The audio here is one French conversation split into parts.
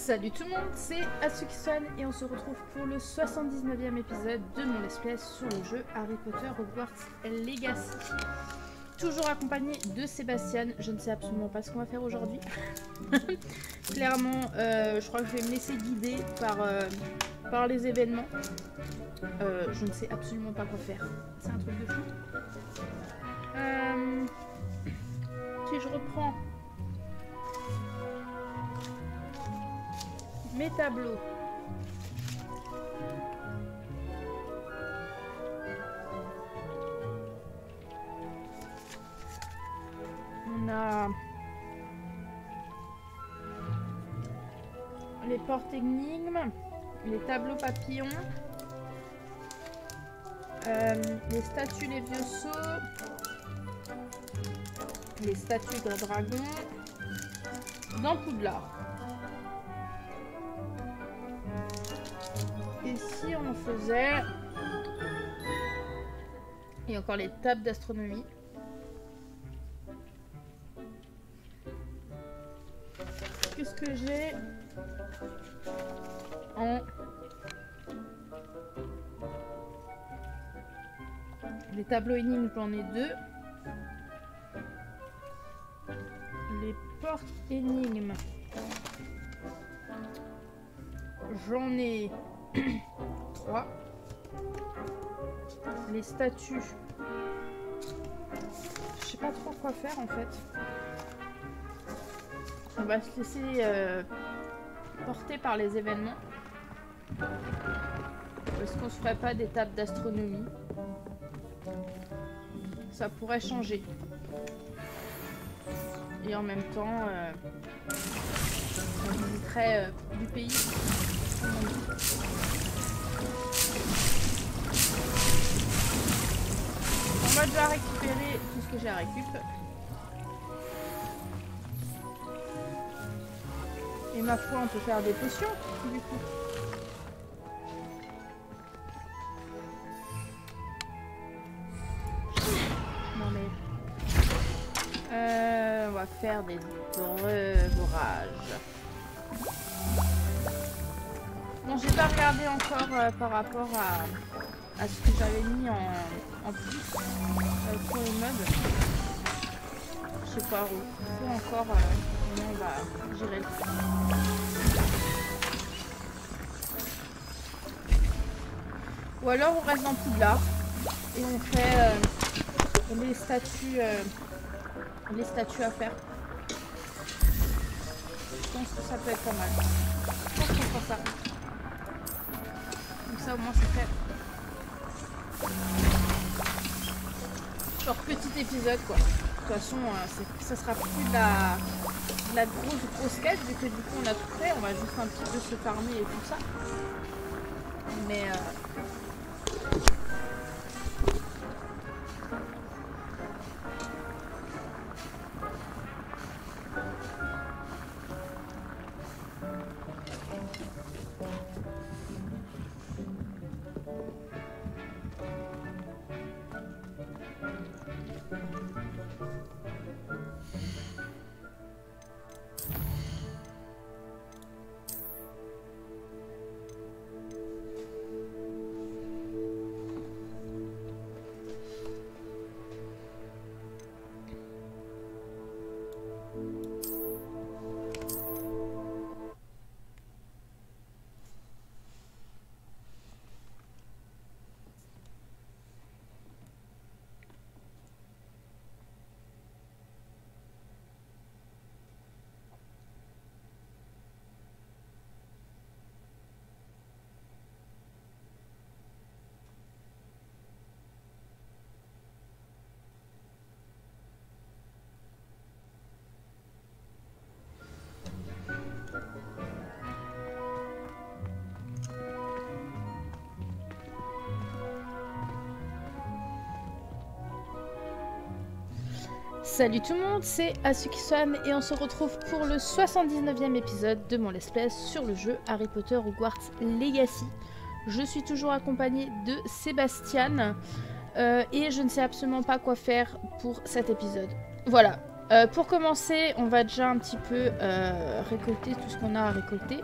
Salut tout le monde, c'est Atsuki-san et on se retrouve pour le 79e épisode de mon let's play sur le jeu Harry Potter Hogwarts Legacy. Toujours accompagné de Sébastien, je ne sais absolument pas ce qu'on va faire aujourd'hui. Clairement, je crois que je vais me laisser guider par les événements. Je ne sais absolument pas quoi faire. C'est un truc de fou. Si je reprends mes tableaux. On a les portes énigmes, les tableaux papillons, les statues les vieux sceaux, les statues de dragon dans Poudlard. Et si on faisait... Et encore les tables d'astronomie. Qu'est-ce que j'ai en... Les tableaux énigmes, j'en ai 2. Les portes énigmes, j'en ai 3. Les statues, je sais pas trop quoi faire en fait. On va se laisser porter par les événements. Est-ce qu'on se ferait pas des tables d'astronomie? Ça pourrait changer. Et en même temps, on visiterait du pays. On va déjà récupérer tout ce que j'ai à récupérer. Et ma foi, on peut faire des potions, du coup. Non mais... on va faire des breuvages. Bon, j'ai pas regardé encore par rapport à ce que j'avais mis en plus pour les meubles. Je sais pas où. Il faut encore comment on va gérer le truc. Ou alors on reste dans Poudlard et on fait les statues à faire. Je pense que ça peut être pas mal. Je pense qu'on fera ça. Comme ça au moins c'est fait. Genre petit épisode quoi. De toute façon ça sera plus de la grosse quête vu que du coup on a tout fait. On va juste un petit peu se farmer et tout ça. Mais salut tout le monde, c'est Atsuki-san et on se retrouve pour le 79e épisode de mon let's play sur le jeu Harry Potter Hogwarts Legacy. Je suis toujours accompagnée de Sébastien et je ne sais absolument pas quoi faire pour cet épisode. Voilà, Pour commencer, on va déjà un petit peu récolter tout ce qu'on a à récolter.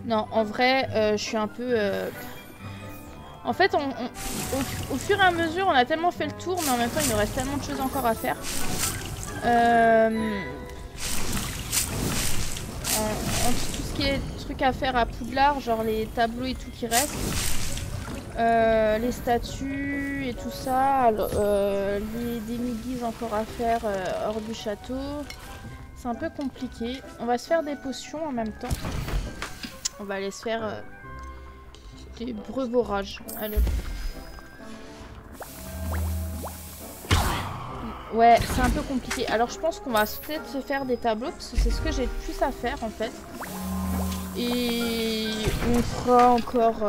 Non, en vrai, je suis un peu... En fait, au fur et à mesure, on a tellement fait le tour, mais en même temps, il nous reste tellement de choses encore à faire. Entre tout ce qui est trucs à faire à Poudlard, genre les tableaux et tout qui restent, les statues et tout ça, alors, les demi-guises encore à faire hors du château. C'est un peu compliqué. On va se faire des potions en même temps. On va aller se faire des breuvorages. Allez. Ouais, c'est un peu compliqué. Alors je pense qu'on va peut-être se faire des tableaux parce que c'est ce que j'ai le plus à faire en fait. Et on fera encore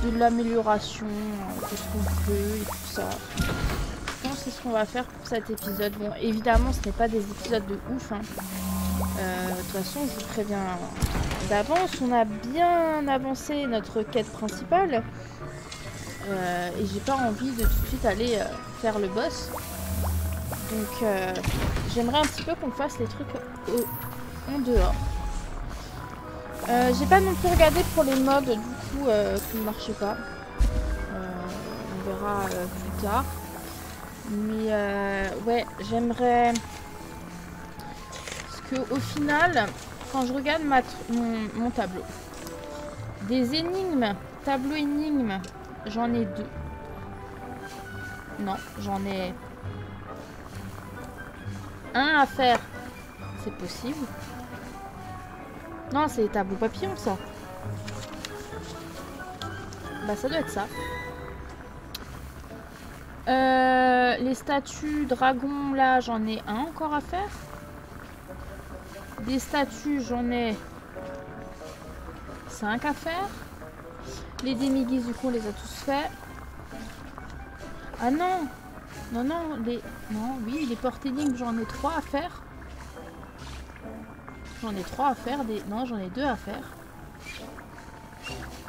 de l'amélioration de ce qu'on peut et tout ça. Je pense que c'est ce qu'on va faire pour cet épisode. Bon, évidemment, ce n'est pas des épisodes de ouf. Hein. De toute façon, je vous préviens d'avance. On a bien avancé notre quête principale. Et j'ai pas envie de tout de suite aller faire le boss. Donc, j'aimerais un petit peu qu'on fasse les trucs en dehors. J'ai pas non plus regardé pour les mods du coup qui ne marchaient pas. On verra plus tard. Mais ouais, j'aimerais... Parce qu'au final, quand je regarde mon tableau, des énigmes, tableau énigmes, j'en ai 2. Non, j'en ai un à faire. C'est possible. Non, c'est les tableaux papillons, ça. Bah, ça doit être ça. Les statues dragons, là, j'en ai un encore à faire. Des statues, j'en ai 5 à faire. Les demi-guises, du coup, on les a tous faits. Ah non! Non, non, non, oui, les porte-énigmes, j'en ai 3 à faire. J'en ai 3 à faire. Non, j'en ai 2 à faire.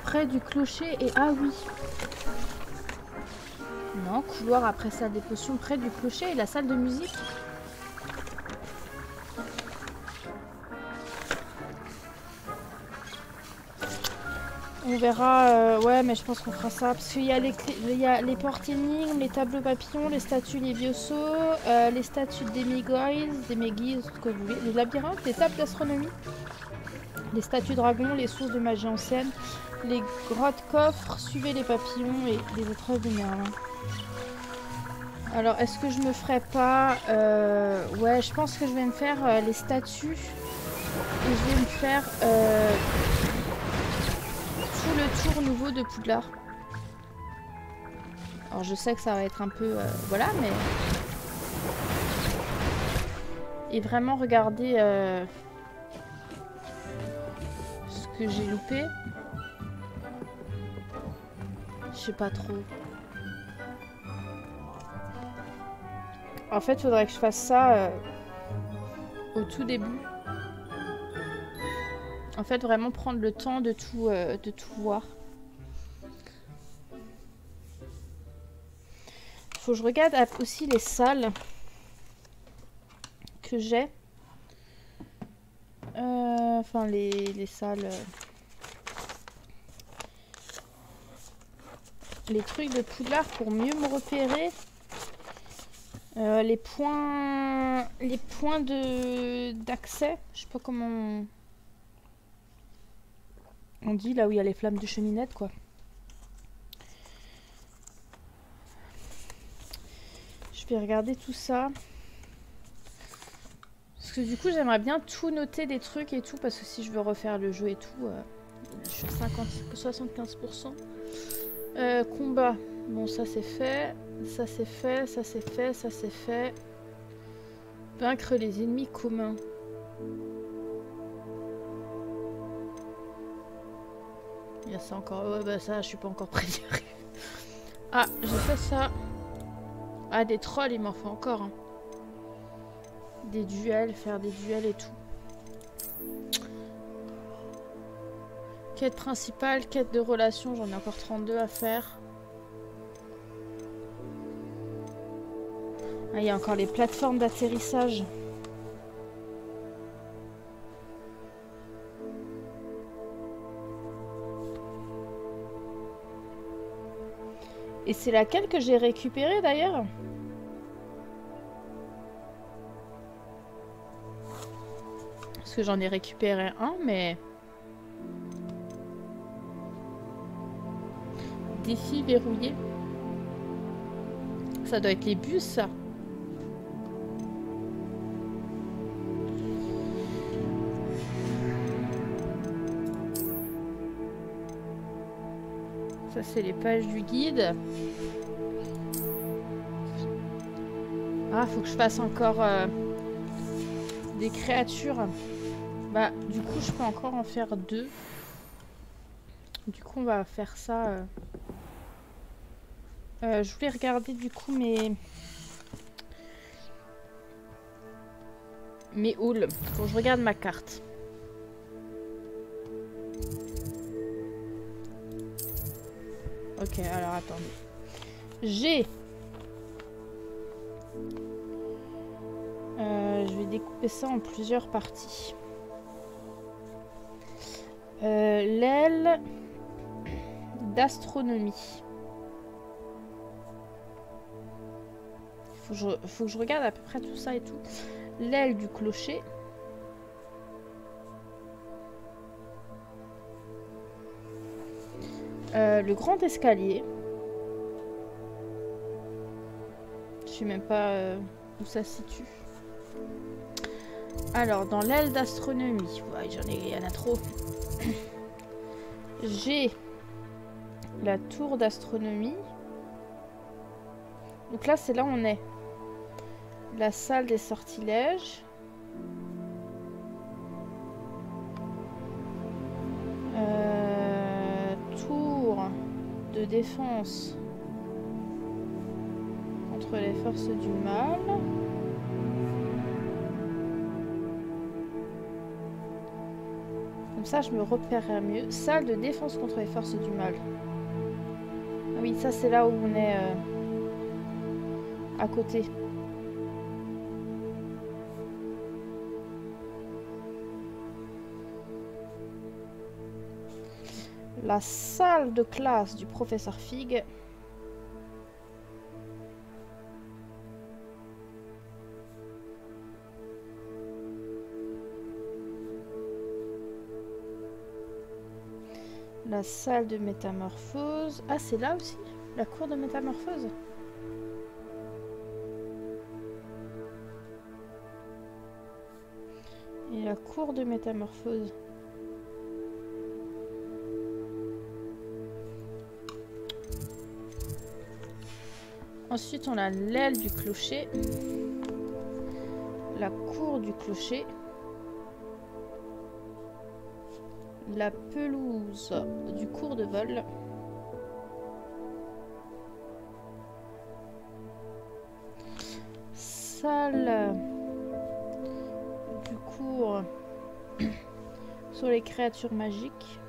Près du clocher et... Ah oui! Non, couloir après salle des potions près du clocher et la salle de musique. On verra, ouais, mais je pense qu'on fera ça. Parce qu'il y a les portes énigmes, les tableaux papillons, les statues Lévioso, les statues des Méguises, ce que vous voulez, les labyrinthes, les tables d'astronomie, les statues dragons, les sources de magie ancienne, les grottes coffres, suivez les papillons et les épreuves de Merlin. Alors, est-ce que je me ferais pas... ouais, je pense que je vais me faire les statues. Et je vais me faire... tout le tour nouveau de Poudlard. Alors je sais que ça va être un peu... voilà, mais... Et vraiment regarder ce que j'ai loupé. Je sais pas trop. En fait, il faudrait que je fasse ça au tout début. En fait, vraiment prendre le temps de tout voir. Faut que je regarde aussi les salles que j'ai. Enfin, les salles... les trucs de Poudlard pour mieux me repérer. Les points d'accès. Je sais pas comment... On dit là où il y a les flammes de cheminette, quoi. Je vais regarder tout ça. Parce que du coup, j'aimerais bien tout noter des trucs et tout. Parce que si je veux refaire le jeu et tout, je suis à 75%. Combat. Bon, ça c'est fait. Ça c'est fait. Ça c'est fait. Ça c'est fait. Vaincre les ennemis communs. Il y a ça encore. Ouais, bah ça, je suis pas encore prêt d'y arriver. Ah, j'ai fait ça. Ah, des trolls, il m'en faut encore. Hein. Des duels, faire des duels et tout. Quête principale, quête de relation, j'en ai encore 32 à faire. Ah, il y a encore les plateformes d'atterrissage. Et c'est laquelle que j'ai récupérée d'ailleurs? Parce que j'en ai récupéré un, mais... Défi verrouillé. Ça doit être les bus, ça. Ça, c'est les pages du guide. Ah, faut que je fasse encore des créatures. Bah, du coup, je peux encore en faire 2. Du coup, on va faire ça. Je voulais regarder du coup mes halls. Faut que je regarde ma carte. Ok, alors attendez. J'ai... je vais découper ça en plusieurs parties. L'aile d'astronomie. Faut que je regarde à peu près tout ça et tout. L'aile du clocher. Le grand escalier. Je sais même pas où ça se situe. Alors, dans l'aile d'astronomie. Ouais, il y en a trop. J'ai la tour d'astronomie. Donc là, c'est là où on est. La salle des sortilèges. Tour de défense contre les forces du mal. Comme ça, je me repérerai mieux. Salle de défense contre les forces du mal. Ah oui, ça, c'est là où on est à côté. La salle de classe du professeur Fig. La salle de métamorphose. Ah, c'est là aussi, la cour de métamorphose. Et la cour de métamorphose. Ensuite, on a l'aile du clocher. La cour du clocher. La pelouse du cours de vol. Salle du cours sur les créatures magiques.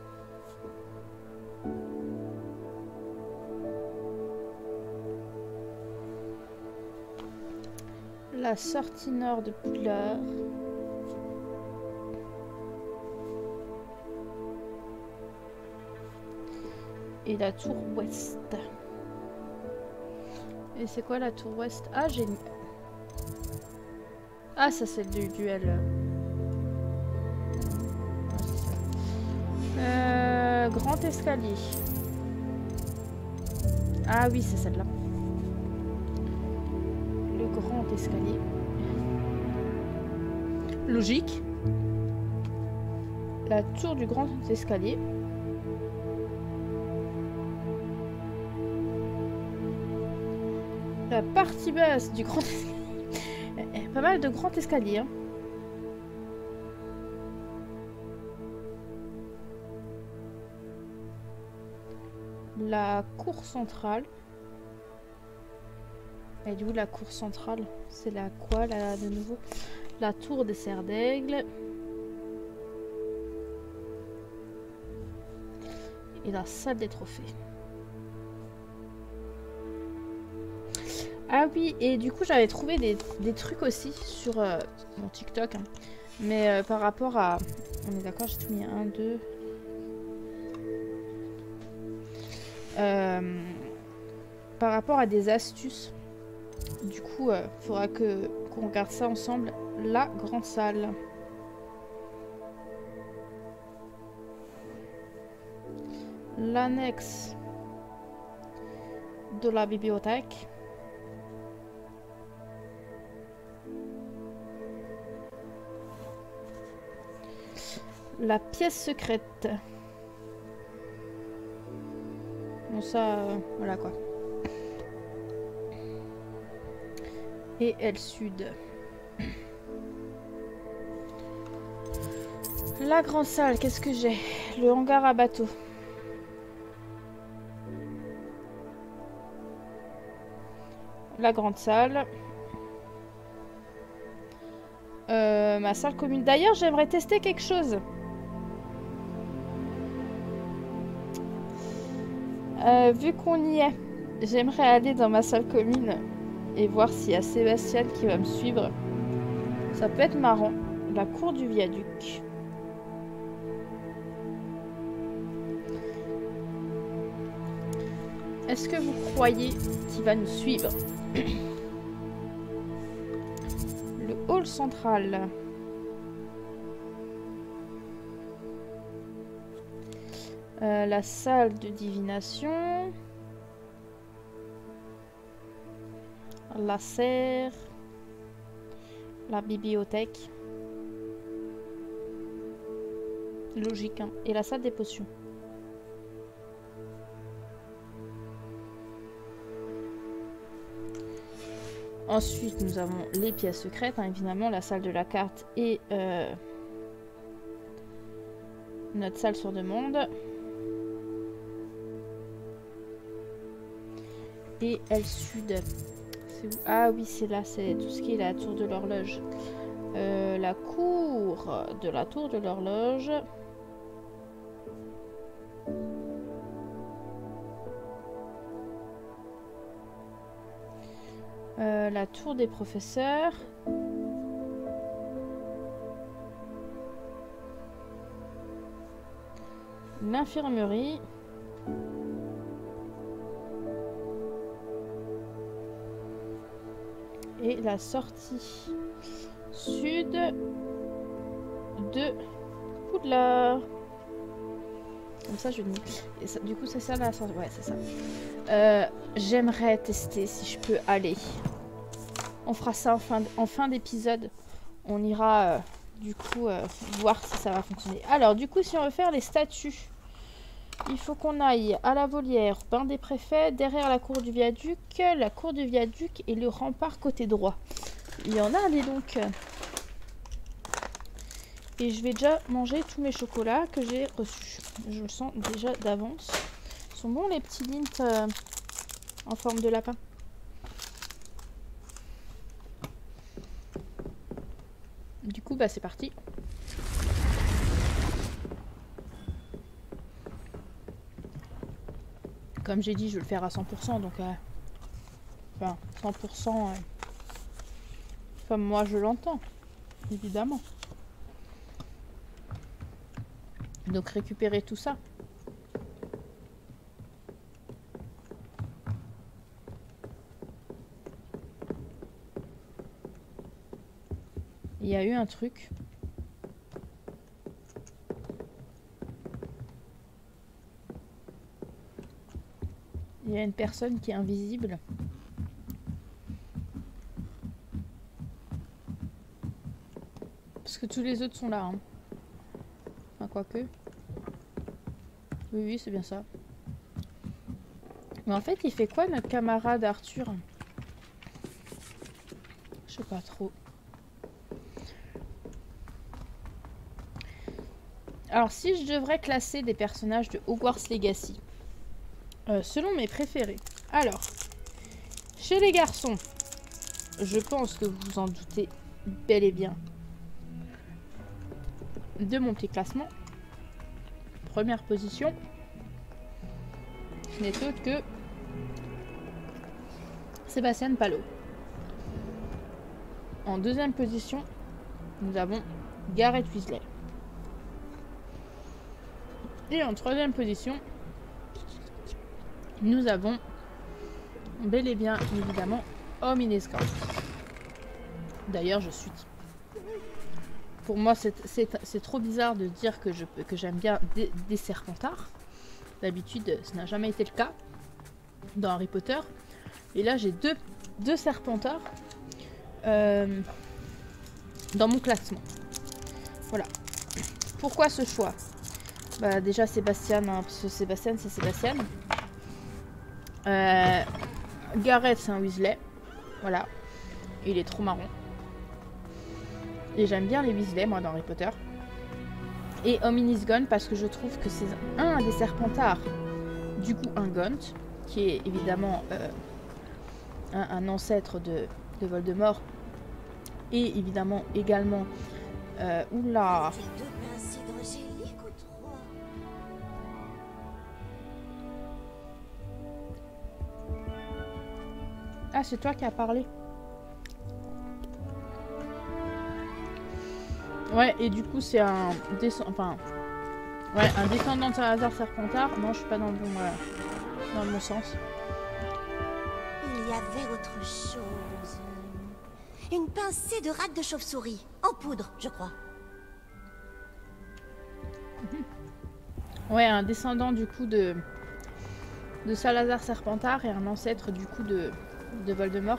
La sortie nord de Poudlard. Et la tour ouest. Et c'est quoi la tour ouest? Ah, j'ai... Ah, ça c'est du duel. Grand escalier. Ah oui, c'est celle-là. Le grand escalier. Logique. La tour du grand escalier. La partie basse du grand escalier. Pas mal de grands escaliers. Hein. La cour centrale. Et d'où la cour centrale? C'est la quoi là de nouveau? La tour des serres d'aigle. Et la salle des trophées. Ah oui, et du coup j'avais trouvé des trucs aussi sur mon TikTok. Hein. Mais par rapport à... On est d'accord, j'ai tout mis 1, 2... par rapport à des astuces. Du coup, faudra qu'on regarde ça ensemble. La grande salle. L'annexe de la bibliothèque. La pièce secrète. Bon ça, voilà quoi. Et elle sud. La grande salle, qu'est-ce que j'ai? Le hangar à bateau. La grande salle. Ma salle commune. D'ailleurs, j'aimerais tester quelque chose. Vu qu'on y est, j'aimerais aller dans ma salle commune et voir s'il y a Sébastien qui va me suivre. Ça peut être marrant. La cour du viaduc. Est-ce que vous croyez qu'il va nous suivre? Le hall central. La salle de divination. La serre. La bibliothèque. Logique, hein. Et la salle des potions. Ensuite, nous avons les pièces secrètes, hein, évidemment, la salle de la carte et notre salle sur demande. Et elle sud. Ah oui, c'est là, c'est tout ce qui est la tour de l'horloge. La cour de la tour de l'horloge. La tour des professeurs. L'infirmerie. Et la sortie sud de Poudlard. Comme ça, je vais et ça, du coup, c'est ça la sortie. Ouais, c'est ça. J'aimerais tester si je peux aller. On fera ça en fin d'épisode. On ira du coup voir si ça va fonctionner. Alors, du coup, si on veut faire les statues, il faut qu'on aille à la volière, bain des préfets, derrière la cour du viaduc et le rempart côté droit. Il y en a, les donc. Et je vais déjà manger tous mes chocolats que j'ai reçus. Je le sens déjà d'avance. Ils sont bons les petits lints en forme de lapin. Du coup, bah c'est parti. Comme j'ai dit, je vais le faire à 100%, donc... enfin, 100% comme moi je l'entends, évidemment. Donc récupérer tout ça. Il y a eu un truc. Il y a une personne qui est invisible. Parce que tous les autres sont là. Hein. Enfin, quoique. Oui, oui, c'est bien ça. Mais en fait, il fait quoi notre camarade Arthur? Je sais pas trop. Alors, si je devrais classer des personnages de Hogwarts Legacy, selon mes préférés. Alors, chez les garçons, je pense que vous vous en doutez bel et bien de mon petit classement. Première position, ce n'est autre que Sébastien Palot. En deuxième position, nous avons Gareth Weasley. Et en troisième position, nous avons bel et bien évidemment Hermione Granger. D'ailleurs, je suis... Pour moi, c'est trop bizarre de dire que j'aime bien des Serpentards. D'habitude, ce n'a jamais été le cas dans Harry Potter. Et là, j'ai deux Serpentards dans mon classement. Voilà. Pourquoi ce choix? Bah, déjà Sébastien, hein, parce que Sébastien, c'est Sébastien. Gareth, c'est un Weasley. Voilà. Il est trop marrant. Et j'aime bien les Weasley, moi, dans Harry Potter. Et Hermione Granger, parce que je trouve que c'est un des Serpentards, du coup un Gaunt, qui est évidemment un ancêtre de Voldemort. Et évidemment également... oula. Ah, c'est toi qui as parlé. Ouais, et du coup, c'est un descendant... Enfin... Ouais, un descendant de Salazar Serpentard. Non, je suis pas dans le bon sens. Il y avait autre chose. Une pincée de rate de chauve-souris. En poudre, je crois. Ouais, un descendant du coup de Salazar Serpentard et un ancêtre du coup de Voldemort.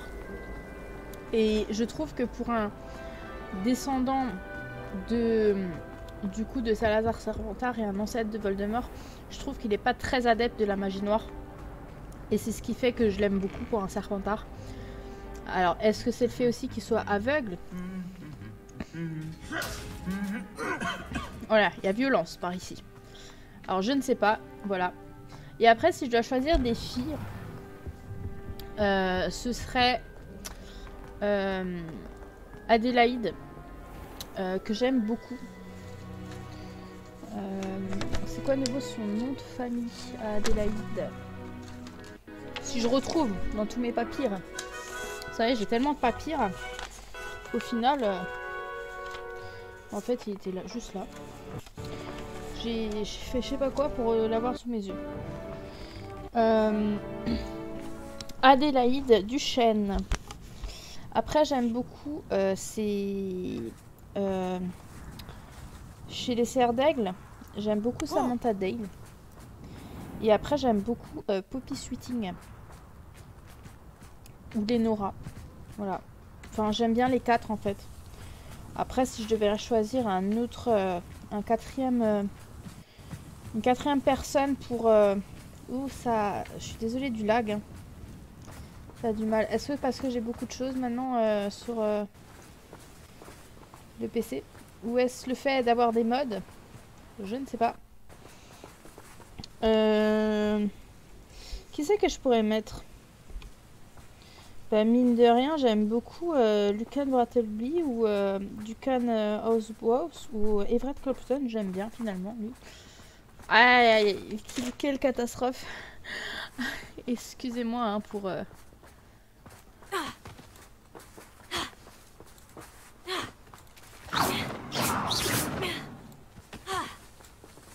Et je trouve que pour un descendant du coup de Salazar Serpentard et un ancêtre de Voldemort, je trouve qu'il n'est pas très adepte de la magie noire. Et c'est ce qui fait que je l'aime beaucoup pour un Serpentard. Alors, est-ce que c'est le fait aussi qu'il soit aveugle? Voilà, il y a violence par ici. Alors, je ne sais pas, voilà. Et après, si je dois choisir des filles, ce serait Adélaïde, que j'aime beaucoup. C'est quoi nouveau son nom de famille à Adélaïde? Si je retrouve dans tous mes papiers. Vous savez, j'ai tellement de papiers qu'au final, en fait, il était là, juste là. J'ai fait je sais pas quoi pour l'avoir sous mes yeux. Adélaïde Duchesne. Après, j'aime beaucoup, c'est chez les Serres d'Aigle. J'aime beaucoup Samantha Dale. Et après, j'aime beaucoup Poppy Sweeting. Ou Lenora. Voilà. Enfin, j'aime bien les quatre en fait. Après, si je devais choisir un autre, une quatrième personne pour... Ouh, ça... Je suis désolée du lag. Hein. Ça a du mal. Est-ce que parce que j'ai beaucoup de choses maintenant sur le PC? Ou est-ce le fait d'avoir des mods? Je ne sais pas. Qui c'est que je pourrais mettre? Bah, mine de rien, j'aime beaucoup Lucan Brattleby ou Ducan Houseboat ou Everett Clopton. J'aime bien finalement lui. Aïe, aïe, aïe, quelle catastrophe. Excusez-moi hein, pour...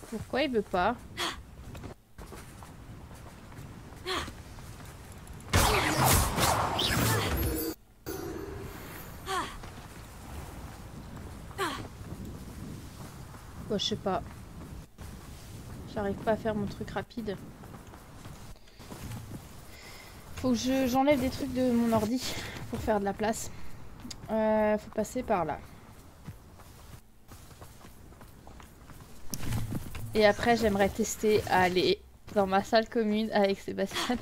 Pourquoi il veut pas? Bon, je sais pas. J'arrive pas à faire mon truc rapide. Faut que j'enlève des trucs de mon ordi pour faire de la place. Faut passer par là. Et après, j'aimerais tester à aller dans ma salle commune avec Sébastien.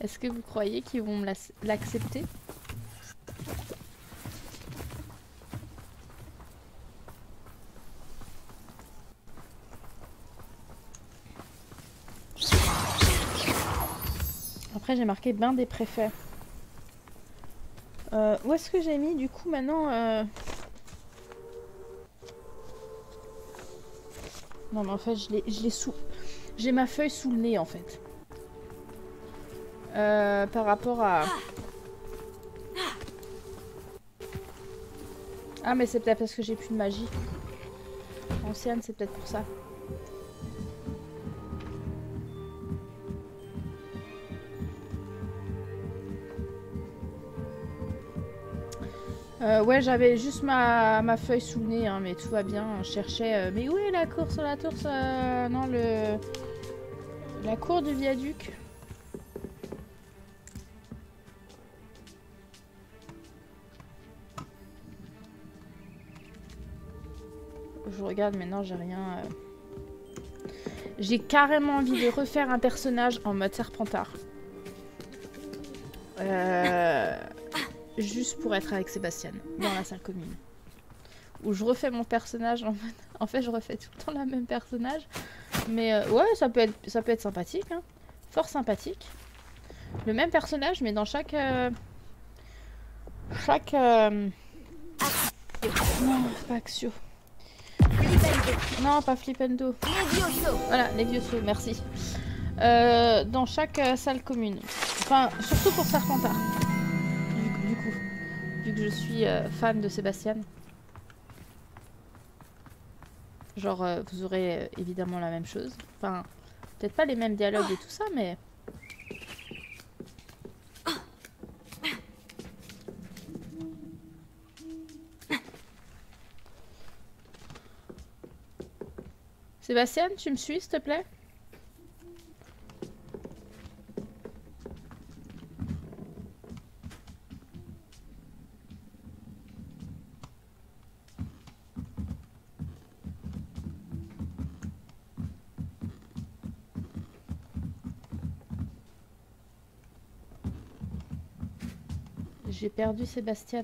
Est-ce que vous croyez qu'ils vont me l'accepter? Après, j'ai marqué bain des préfets. Où est-ce que j'ai mis du coup maintenant Non mais en fait je l'ai sous... J'ai ma feuille sous le nez en fait. par rapport à... Ah mais c'est peut-être parce que j'ai plus de magie. Ancienne, c'est peut-être pour ça. Ouais, j'avais juste ma feuille sous le nez, hein, mais tout va bien. Je cherchais... mais où est la cour sur la tour non, la cour du viaduc. Je regarde, mais non, j'ai rien... J'ai carrément envie de refaire un personnage en mode Serpentard. Juste pour être avec Sébastien dans la salle commune. Où je refais mon personnage en mode... En fait, je refais tout le temps le même personnage. Mais ouais, ça peut être sympathique. Hein. Fort sympathique. Le même personnage, mais dans chaque... Non, pas Axio. Non, pas Flipendo. Voilà, Levioso, merci. Dans chaque salle commune. Enfin, surtout pour Serpentard. Du coup. Vu que je suis fan de Sébastien. Genre, vous aurez évidemment la même chose. Enfin, peut-être pas les mêmes dialogues et tout ça, mais... Sébastien, tu me suis, s'il te plaît? J'ai perdu Sébastien.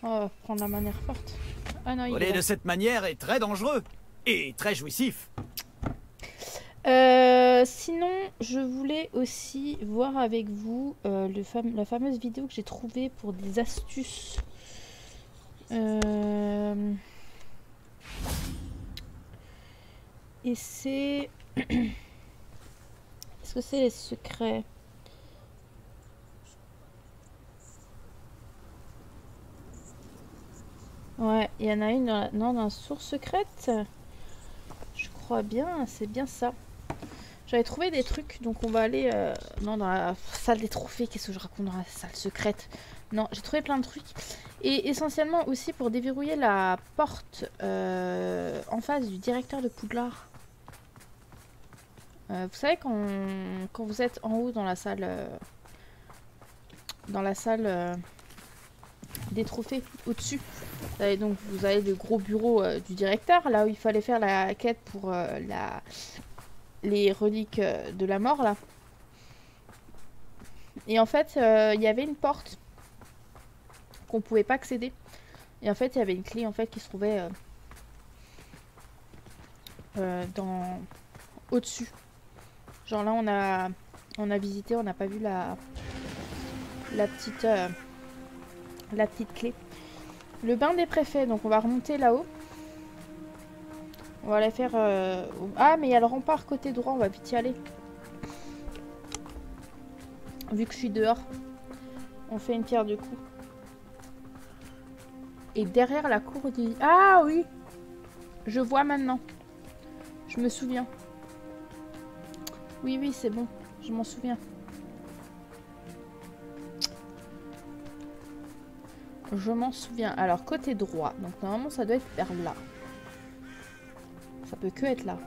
On va prendre la manière forte. Ah non, Voler de cette manière est très dangereux et très jouissif. Sinon, je voulais aussi voir avec vous la fameuse vidéo que j'ai trouvée pour des astuces. Et c'est... Est-ce que c'est les secrets? Ouais, il y en a une dans la... Non, dans la source secrète. Je crois bien, c'est bien ça. J'avais trouvé des trucs, donc on va aller non, dans la salle des trophées. Qu'est-ce que je raconte dans la salle secrète? Non, j'ai trouvé plein de trucs. Et essentiellement aussi pour déverrouiller la porte en face du directeur de Poudlard. Vous savez quand vous êtes en haut dans la salle des trophées au-dessus. Donc vous avez le gros bureau du directeur, là où il fallait faire la quête pour les reliques de la mort là. Et en fait, il y avait une porte qu'on pouvait pas accéder. Et en fait, il y avait une clé en fait qui se trouvait dans au-dessus. Genre là, on a visité, on n'a pas vu la petite clé. Le bain des préfets, donc on va remonter là-haut. On va aller faire... Ah, mais il y a le rempart côté droit, on va vite y aller. Vu que je suis dehors. On fait une pierre de coups. Et derrière la cour du... Ah oui! Je vois maintenant. Je me souviens. Oui, oui, c'est bon. Je m'en souviens. Je m'en souviens. Alors, côté droit. Donc, normalement, ça doit être vers là. Ça peut que être là.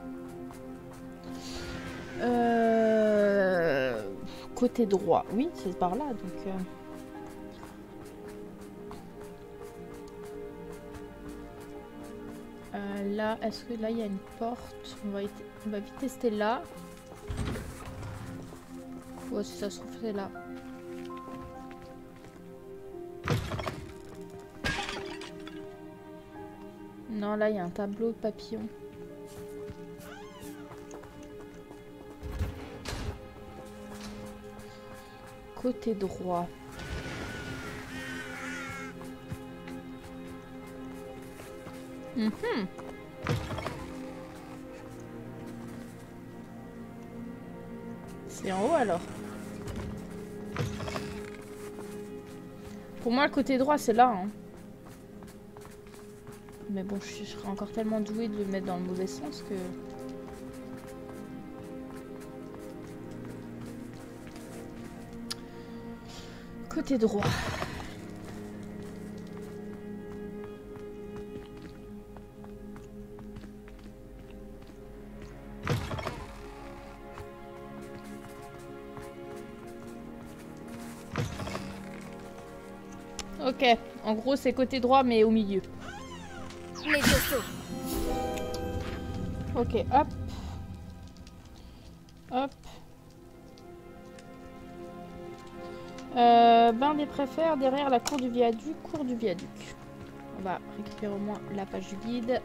Côté droit. Oui, c'est par là. Donc, là, est-ce que là, il y a une porte? On va vite tester là. Ouais, si ça se trouve, c'est là. Non, là, il y a un tableau de papillon. côté droit. C'est en haut alors. Pour moi, le côté droit, c'est là. Hein. Mais bon, je serais encore tellement douée de le mettre dans le mauvais sens que... Côté droit. Ok, en gros c'est côté droit mais au milieu. Les vaisseaux. Ok, hop. Hop. Bain des préfères derrière la cour du viaduc. Cour du viaduc. On va récupérer au moins la page du guide.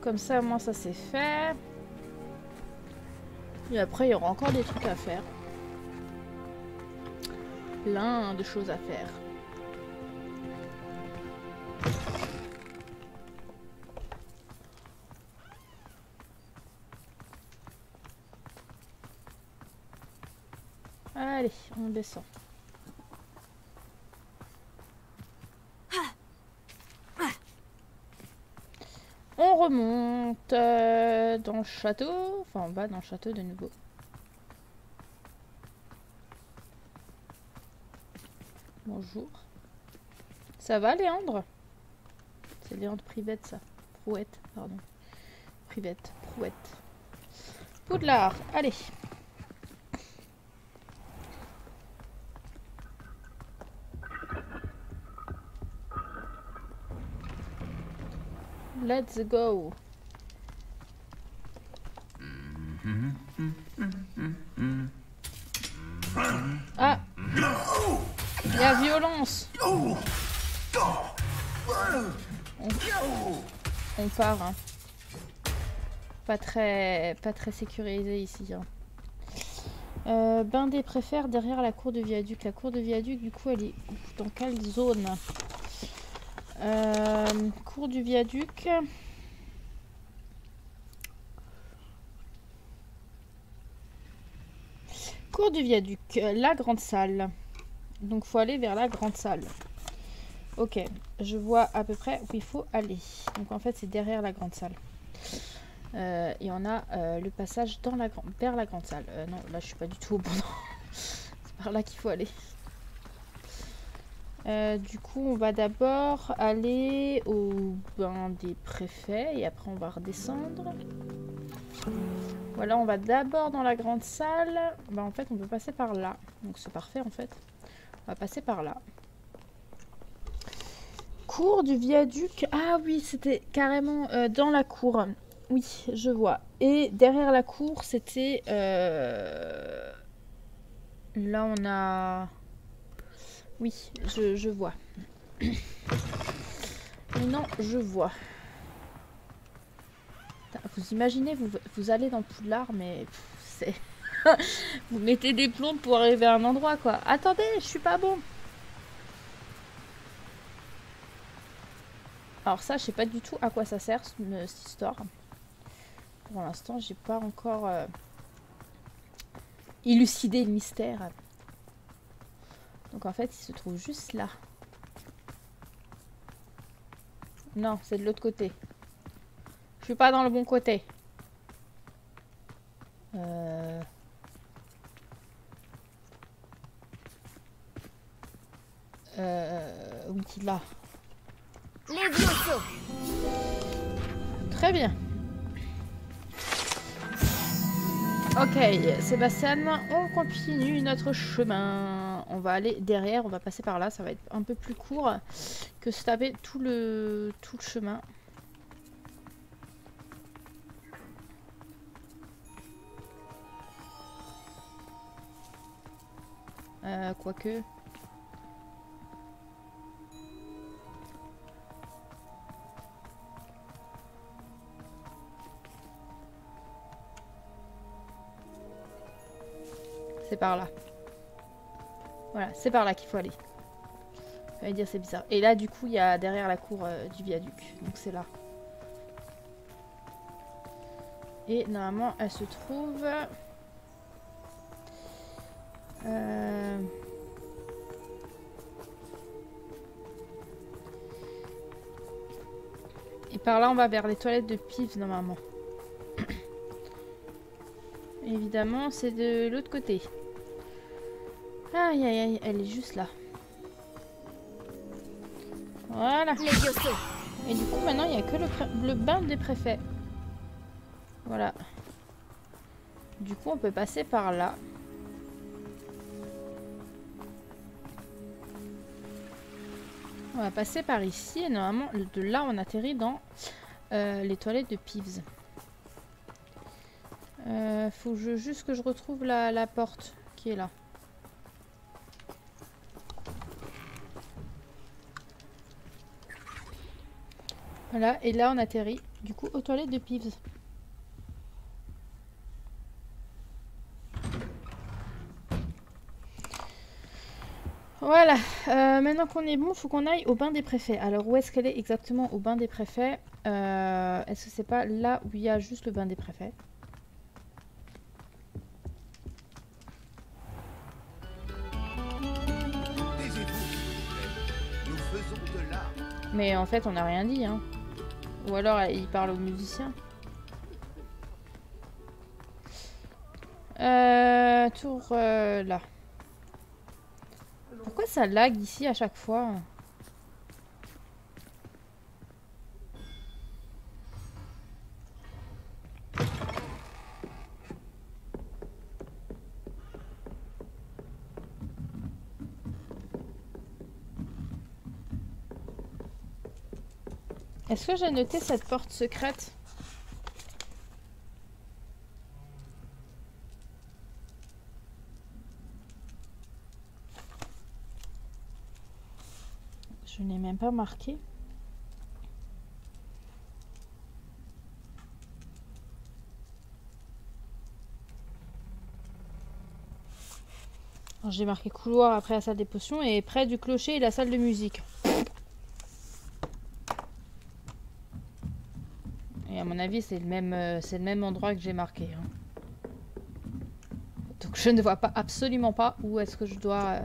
Comme ça, au moins ça c'est fait. Et après, il y aura encore des trucs à faire. Plein de choses à faire. Allez, on descend. On remonte dans le château. Enfin, en bas dans le château de nouveau. Bonjour. Ça va, Léandre? C'est Léandre Privette, ça. Prouette, pardon. Privette, Prouette. Poudlard, allez. Let's go. Ah, il y a violence. On part. Hein. Pas très sécurisé ici. Hein. Bain des préfères derrière la cour de viaduc. La cour de viaduc, du coup, elle est dans quelle zone? Cour du viaduc. Cour du viaduc, la grande salle. Donc faut aller vers la grande salle. Ok, je vois à peu près où il faut aller. Donc en fait c'est derrière la grande salle. Et on a le passage dans vers la grande salle. Non, là je suis pas du tout au bon endroit. C'est par là qu'il faut aller. Du coup, on va d'abord aller au bain des préfets et après on va redescendre. Voilà, on va d'abord dans la grande salle. Bah, en fait, on peut passer par là. Donc c'est parfait en fait. On va passer par là. Cour du viaduc. Ah oui, c'était carrément dans la cour. Oui, je vois. Et derrière la cour, c'était... Là, on a... Oui, je vois. Non, je vois. Vous imaginez, vous allez dans Poudlard, mais c'est... Vous mettez des plombs pour arriver à un endroit, quoi. Attendez, je suis pas bon. Alors ça, je sais pas du tout à quoi ça sert, cette histoire. Pour l'instant, j'ai pas encore élucidé le mystère. Donc en fait, il se trouve juste là. Non, c'est de l'autre côté. Je suis pas dans le bon côté. Oui, là. Les vaisseaux. Très bien. Ok, Sébastien, on continue notre chemin. On va aller derrière, on va passer par là. Ça va être un peu plus court que se taper tout le chemin. Quoique... C'est par là. Voilà, c'est par là qu'il faut aller. Ça veut dire c'est bizarre. Et là, du coup, il y a derrière la cour du viaduc. Donc c'est là. Et normalement, elle se trouve... Et par là, on va vers les toilettes de Peeves, normalement. Évidemment, c'est de l'autre côté. Aïe, aïe, aïe, elle est juste là. Voilà. Et du coup, maintenant, il n'y a que le bain des préfets. Voilà. Du coup, on peut passer par là. On va passer par ici et normalement, de là, on atterrit dans les toilettes de Peeves. Faut juste que je retrouve la porte qui est là. Voilà, et là, on atterrit du coup aux toilettes de Peeves. Voilà, maintenant qu'on est bon, il faut qu'on aille au bain des préfets. Alors, où est-ce qu'elle est exactement au bain des préfets? Est-ce que c'est pas là où il y a juste le bain des préfets? Nous faisons de l'art. Mais en fait, on n'a rien dit, hein. Ou alors, il parle aux musiciens. Tour là. Pourquoi ça lag ici à chaque fois? Est-ce que j'ai noté cette porte secrète? Je n'ai même pas marqué. J'ai marqué couloir après la salle des potions et près du clocher et la salle de musique. Et à mon avis, c'est le même endroit que j'ai marqué. Hein. Donc je ne vois pas absolument pas où est-ce que je dois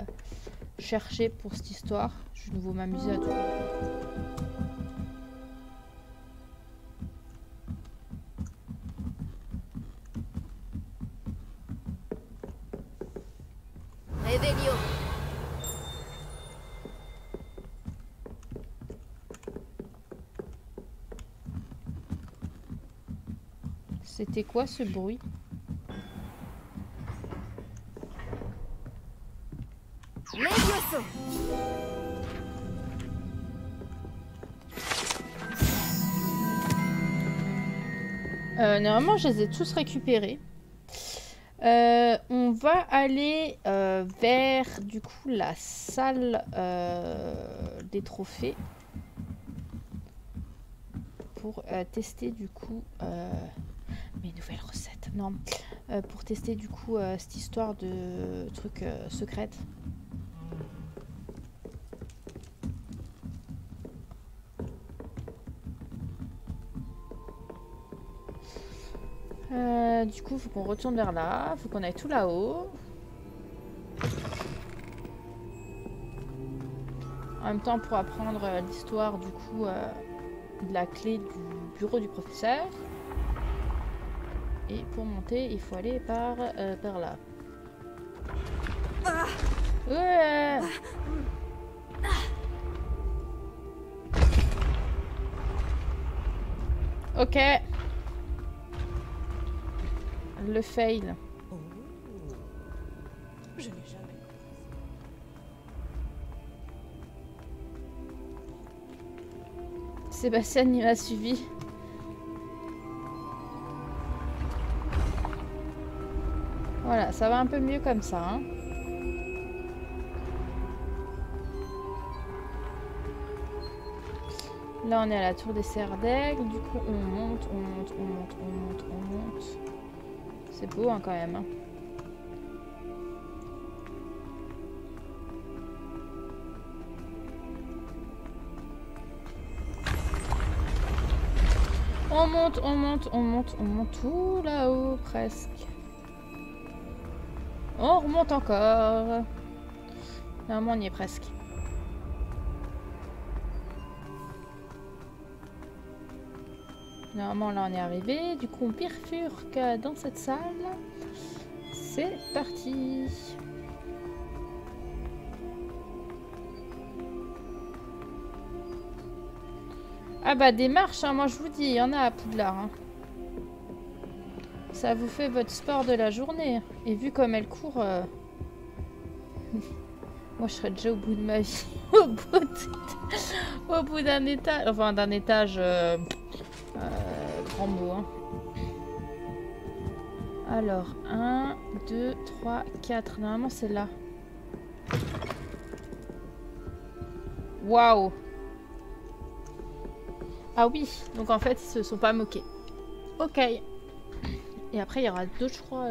chercher pour cette histoire. Je vais de nouveau m'amuser à tout. Réveillon. C'était quoi ce bruit? Levioso. Normalement, je les ai tous récupérés. On va aller vers du coup la salle des trophées pour tester du coup mes nouvelles recettes. Non, pour tester du coup cette histoire de trucs secrètes. Du coup, faut qu'on retourne vers là. Faut qu'on aille tout là-haut. En même temps, pour apprendre l'histoire du coup de la clé du bureau du professeur. Et pour monter, il faut aller par là. Ouais. Ok. Le fail. Oh. Je n'ai jamais. Sébastien il m'a suivi. Voilà, ça va un peu mieux comme ça. Hein. Là, on est à la tour des Serres d'Aigle. Du coup, on monte, on monte, on monte, on monte, on monte. C'est beau hein, quand même. Hein. On monte, on monte, on monte, on monte tout là-haut, presque. On remonte encore. Normalement, on y est presque. Normalement, là, on est arrivé. Du coup, on bifurque dans cette salle. C'est parti. Ah bah des marches, hein, moi je vous dis, il y en a à Poudlard. Hein. Ça vous fait votre sport de la journée. Et vu comme elle court, moi je serais déjà au bout de ma vie. Au bout d'un étage, enfin d'un étage grand mot. Hein. Alors, 1, 2, 3, 4. Normalement c'est là. Waouh! Ah oui, donc en fait, ils se sont pas moqués. Ok. Et après, il y aura d'autres, je crois.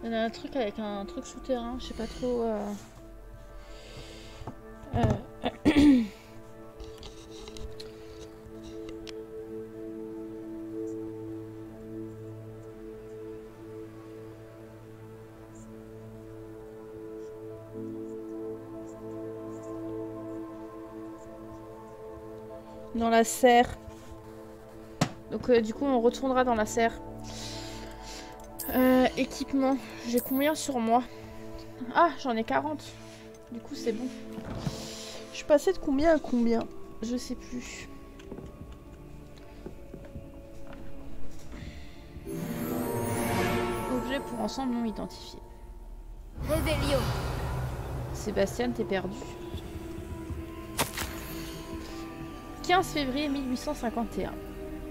Il y en a un truc avec un truc souterrain, je sais pas trop. Dans la serre. Donc du coup on retournera dans la serre. Équipement. J'ai combien sur moi? Ah j'en ai 40. Du coup c'est bon. Je suis passée de combien à combien? Je sais plus. Objet pour ensemble non identifié. Réveillon. Sébastien, t'es perdu. 15 février 1851.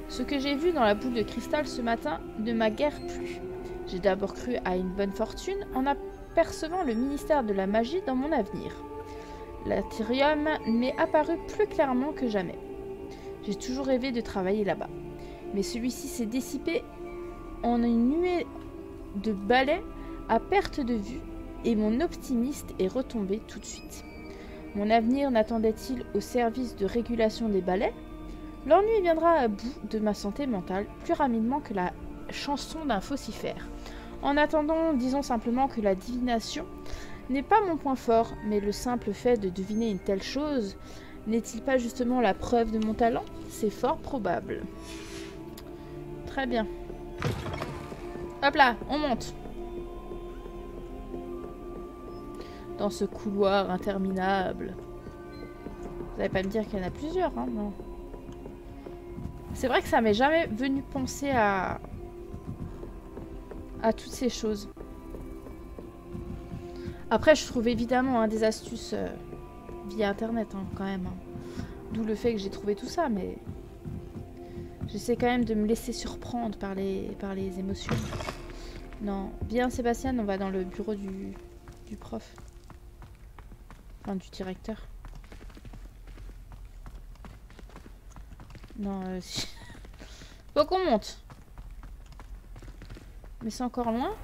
Ce que j'ai vu dans la boule de cristal ce matin ne m'a guère plu. J'ai d'abord cru à une bonne fortune en apercevant le ministère de la magie dans mon avenir. L'Atrium m'est apparu plus clairement que jamais. J'ai toujours rêvé de travailler là-bas. Mais celui-ci s'est dissipé en une nuée de balais à perte de vue et mon optimisme est retombé tout de suite. Mon avenir n'attendait-il au service de régulation des balais? L'ennui viendra à bout de ma santé mentale plus rapidement que la chanson d'un faucifère. En attendant, disons simplement que la divination n'est pas mon point fort, mais le simple fait de deviner une telle chose n'est-il pas justement la preuve de mon talent? C'est fort probable. Très bien. Hop là, on monte. Dans ce couloir interminable. Vous n'allez pas me dire qu'il y en a plusieurs, hein, non. C'est vrai que ça m'est jamais venu penser à toutes ces choses. Après, je trouve évidemment des astuces via internet, hein, quand même. Hein. D'où le fait que j'ai trouvé tout ça, mais j'essaie quand même de me laisser surprendre par les émotions. Non, bien Sébastien, on va dans le bureau du prof. Enfin, du directeur. Non, si... Faut qu'on monte. Mais c'est encore loin.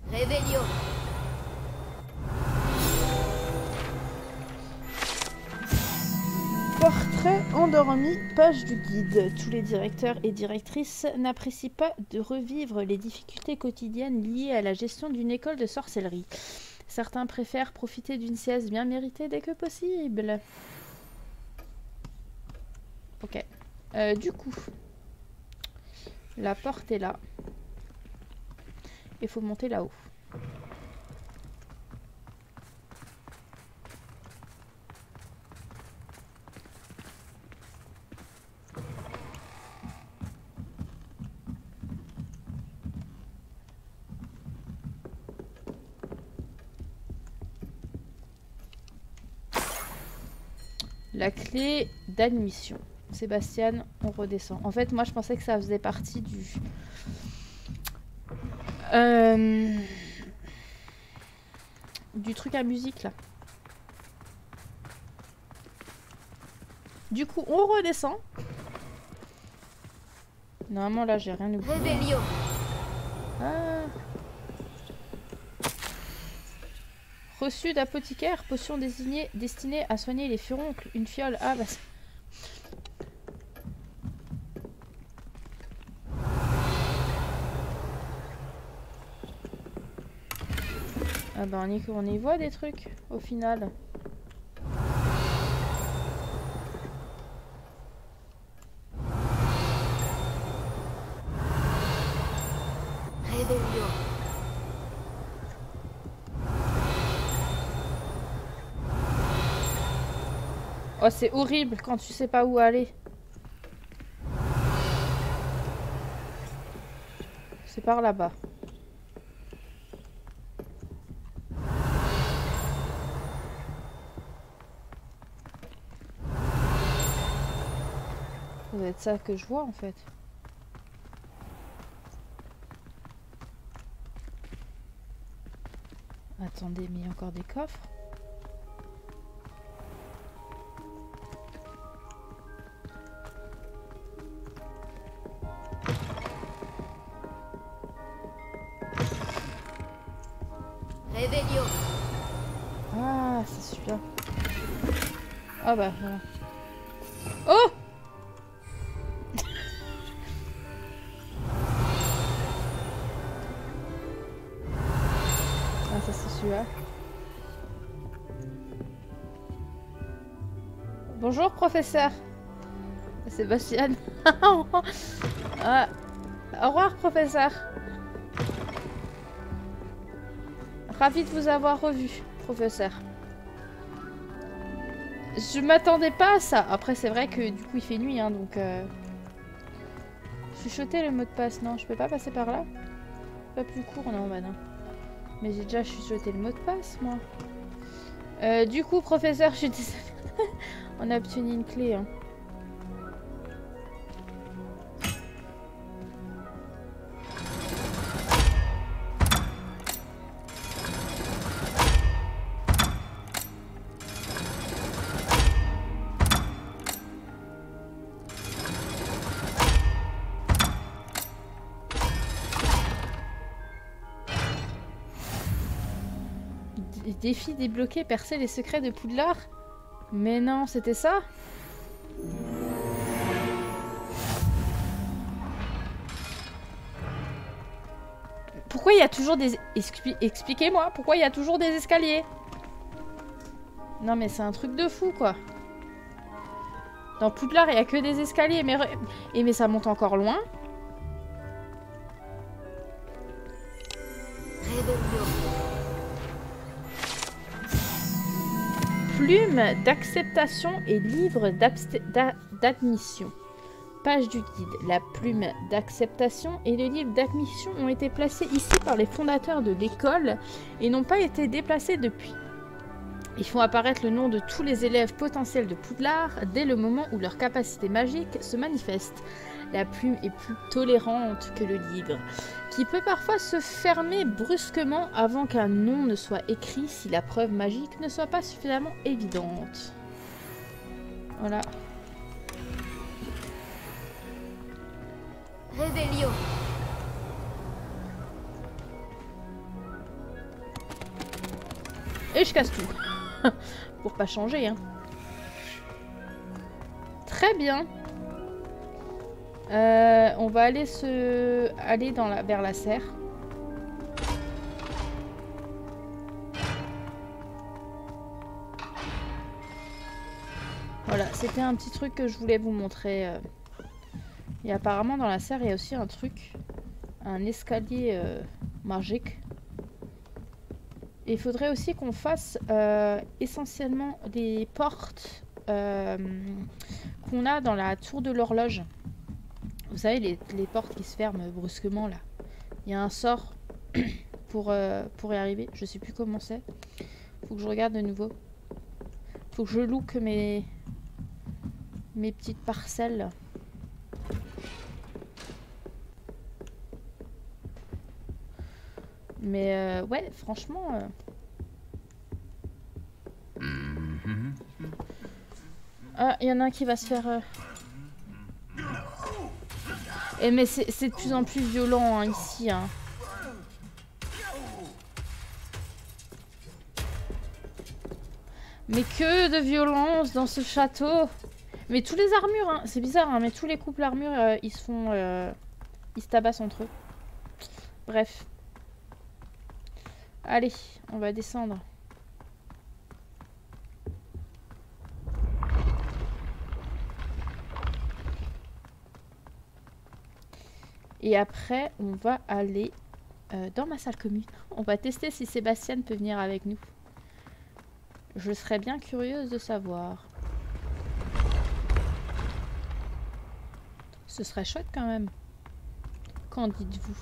Réveillon. Portrait endormi, page du guide. Tous les directeurs et directrices n'apprécient pas de revivre les difficultés quotidiennes liées à la gestion d'une école de sorcellerie. Certains préfèrent profiter d'une sieste bien méritée dès que possible. Ok. Du coup, la porte est là. Il faut monter là-haut. La clé d'admission. Sébastien, on redescend. En fait, moi, je pensais que ça faisait partie du truc à musique, là. Du coup, on redescend. Normalement, là, j'ai rien oublié. Réveillon. Ah. Reçu d'apothicaire, potion destinée à soigner les furoncles. Une fiole. Ah bah... Ah bah on y voit des trucs au final. Rébellion. Oh c'est horrible quand tu sais pas où aller. C'est par là-bas. Ça doit être ça que je vois en fait. Attendez, mais il y a encore des coffres. Rébellion. Ah, c'est celui-là. Ah bah voilà. Oh! Ah, ça c'est celui-là. Bonjour professeur. Sébastien. Ah, au revoir professeur. Ravi de vous avoir revu, professeur. Je m'attendais pas à ça. Après, c'est vrai que du coup, il fait nuit, hein, donc... Chuchoter le mot de passe. Non, je peux pas passer par là. Pas plus court, non, bah non. Mais j'ai déjà chuchoté le mot de passe, moi. Du coup, professeur, je suis désolée. On a obtenu une clé, hein. Défi débloqué, percer les secrets de Poudlard. Mais non, c'était ça? Pourquoi il y a toujours des... Expliquez-moi, pourquoi il y a toujours des escaliers? Non mais c'est un truc de fou quoi. Dans Poudlard, il n'y a que des escaliers, mais ça monte encore loin. Plume d'acceptation et livre d'admission. Page du guide. La plume d'acceptation et le livre d'admission ont été placés ici par les fondateurs de l'école et n'ont pas été déplacés depuis. Ils font apparaître le nom de tous les élèves potentiels de Poudlard dès le moment où leur capacité magique se manifeste. La plume est plus tolérante que le livre, qui peut parfois se fermer brusquement avant qu'un nom ne soit écrit si la preuve magique ne soit pas suffisamment évidente. Voilà. Rébellion. Et je casse tout. Pour pas changer, hein. Très bien. On va aller vers la serre. Voilà, c'était un petit truc que je voulais vous montrer. Et apparemment dans la serre il y a aussi un truc, un escalier magique. Et il faudrait aussi qu'on fasse essentiellement des portes qu'on a dans la tour de l'horloge. Vous savez, les portes qui se ferment brusquement là. Il y a un sort pour y arriver. Je sais plus comment c'est. Faut que je regarde de nouveau. Faut que je look mes petites parcelles. Mais ouais, franchement... Ah, il y en a un qui va se faire... Eh mais c'est de plus en plus violent hein, ici. Hein. Mais que de violence dans ce château. Mais tous les armures, hein, c'est bizarre, hein, mais tous les couples armures, ils se font... ils se tabassent entre eux. Bref. Allez, on va descendre. Et après, on va aller dans ma salle commune. On va tester si Sébastien peut venir avec nous. Je serais bien curieuse de savoir. Ce serait chouette quand même. Qu'en dites-vous?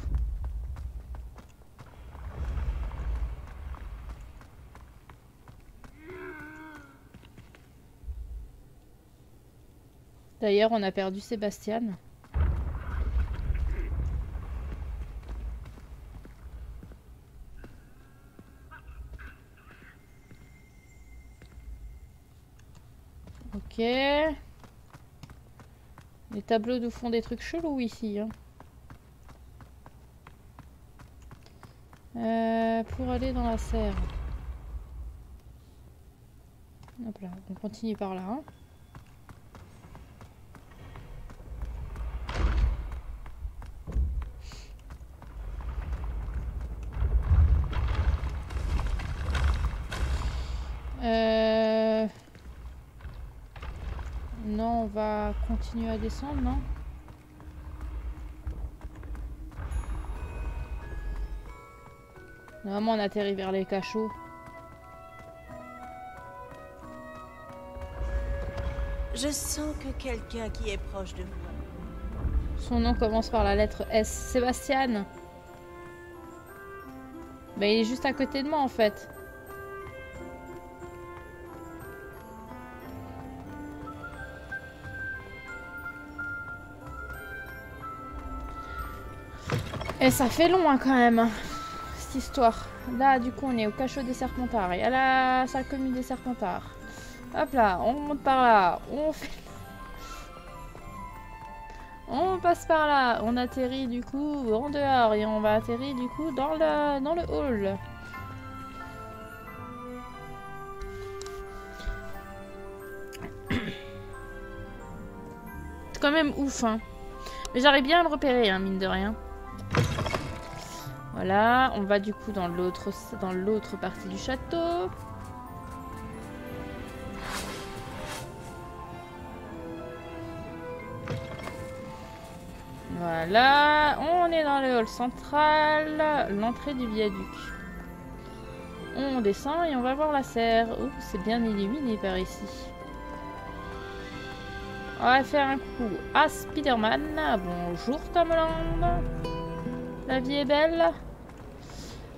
D'ailleurs, on a perdu Sébastien. Ok. Les tableaux nous font des trucs chelous ici. Hein. Pour aller dans la serre. Hop là, on continue par là. Hein. Non, on va continuer à descendre, non? Normalement, on atterrit vers les cachots. Je sens que quelqu'un qui est proche de moi. Son nom commence par la lettre S. Sébastien. Bah, il est juste à côté de moi, en fait. Et ça fait long, hein, quand même, hein, cette histoire. Là, du coup, on est au cachot des Serpentards. Et à la salle commune des Serpentards. Hop là, on monte par là. On fait... On passe par là. On atterrit, du coup, en dehors. Et on va atterrir, du coup, dans le hall. C'est quand même ouf, hein. Mais j'arrive bien à le repérer, hein, mine de rien. Voilà, on va du coup dans l'autre partie du château. Voilà, on est dans le hall central, l'entrée du viaduc. On descend et on va voir la serre. Oh, c'est bien illuminé par ici. On va faire un coup à Spider-Man. Bonjour Tom Holland. La vie est belle.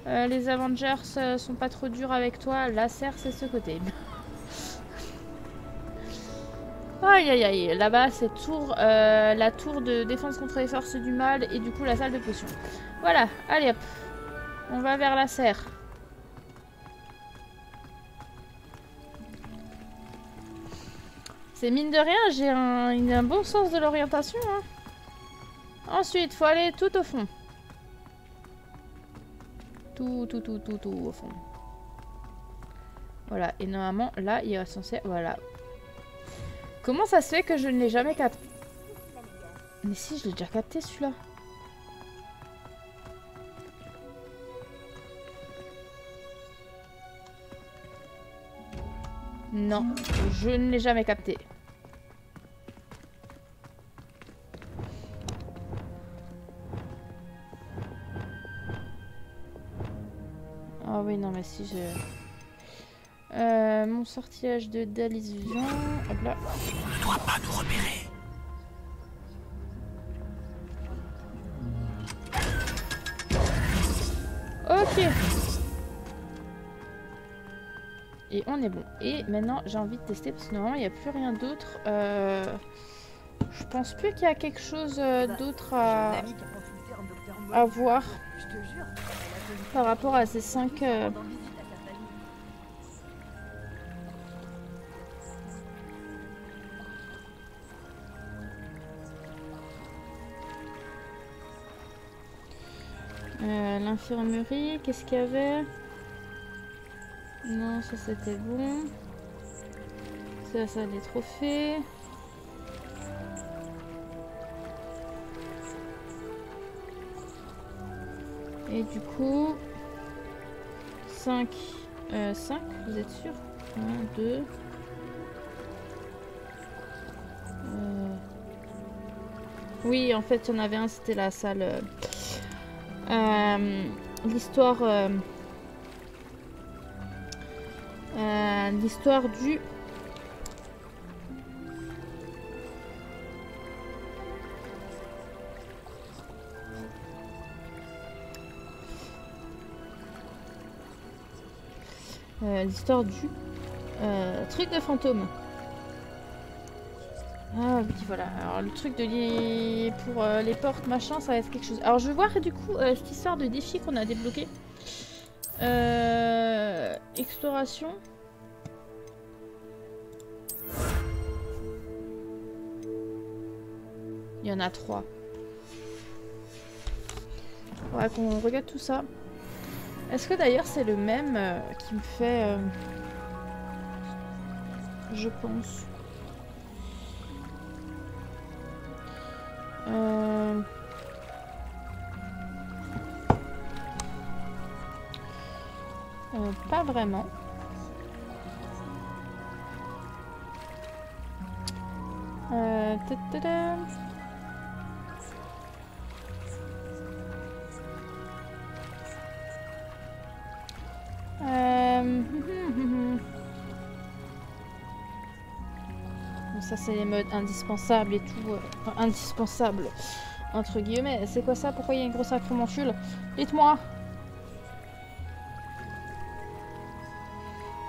Les Avengers sont pas trop durs avec toi. La serre, c'est ce côté. Aïe aïe aïe. Là-bas, c'est la tour de défense contre les forces du mal et du coup la salle de potions. Voilà, allez hop. On va vers la serre. C'est mine de rien, j'ai un bon sens de l'orientation. Hein. Ensuite, faut aller tout au fond. Tout au fond. Voilà, et normalement, là, il est censé... Voilà. Comment ça se fait que je ne l'ai jamais capté? Mais si, je l'ai déjà capté, celui-là. Non, je ne l'ai jamais capté. Ah oui, non, mais si je... mon sortilège de d'illusion. Hop là. On ne doit pas nous repérer. Ok. Et on est bon. Et maintenant, j'ai envie de tester parce que normalement, il n'y a plus rien d'autre. Je pense plus qu'il y a quelque chose d'autre à voir par rapport à ces 5... L'infirmerie, qu'est-ce qu'il y avait? Non, ça c'était bon. C'est la salle des trophées. Et du coup... 5, vous êtes sûr? 1, 2... Oui, en fait, il y en avait un, c'était la salle... l'histoire... l'histoire du... l'histoire du truc de fantôme. Ah oui, voilà. Alors le truc de pour les portes, machin, ça va être quelque chose. Alors je vais voir du coup cette histoire de défi qu'on a débloqué. Exploration. Il y en a 3. Faudra qu'on regarde tout ça. Est-ce que d'ailleurs c'est le même qui me fait... je pense. Pas vraiment. Ça c'est les modes indispensables et tout. Enfin, indispensables entre guillemets. C'est quoi ça? Pourquoi il y a une grosse acromoncule? Dites-moi.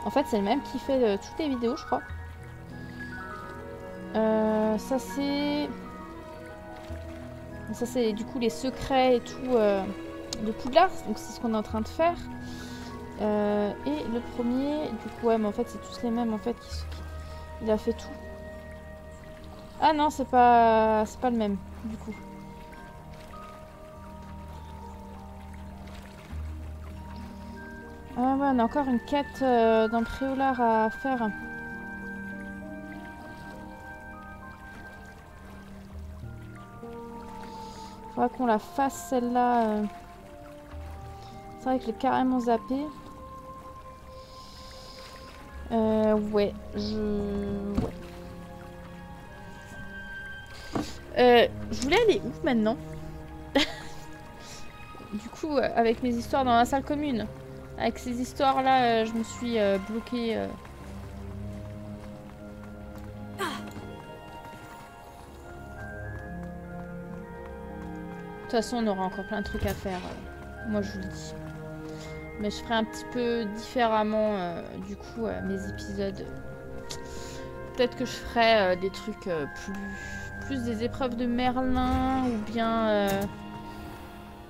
En fait c'est le même qui fait toutes les vidéos je crois. Ça c'est du coup les secrets et tout de Poudlard. Donc c'est ce qu'on est en train de faire. Et le premier, du coup ouais mais en fait c'est tous les mêmes en fait il a fait tout. Ah non, c'est pas le même, du coup. Ah ouais, on a encore une quête dans Préolard à faire. Faudra qu'on la fasse celle-là. C'est vrai que je l'ai carrément zappé. Ouais, je voulais aller où maintenant? Du coup, avec mes histoires dans la salle commune. Avec ces histoires-là, je me suis bloquée. De toute façon, on aura encore plein de trucs à faire. Moi, je vous le dis. Mais je ferai un petit peu différemment, du coup, mes épisodes. Peut-être que je ferai des trucs plus des épreuves de Merlin ou bien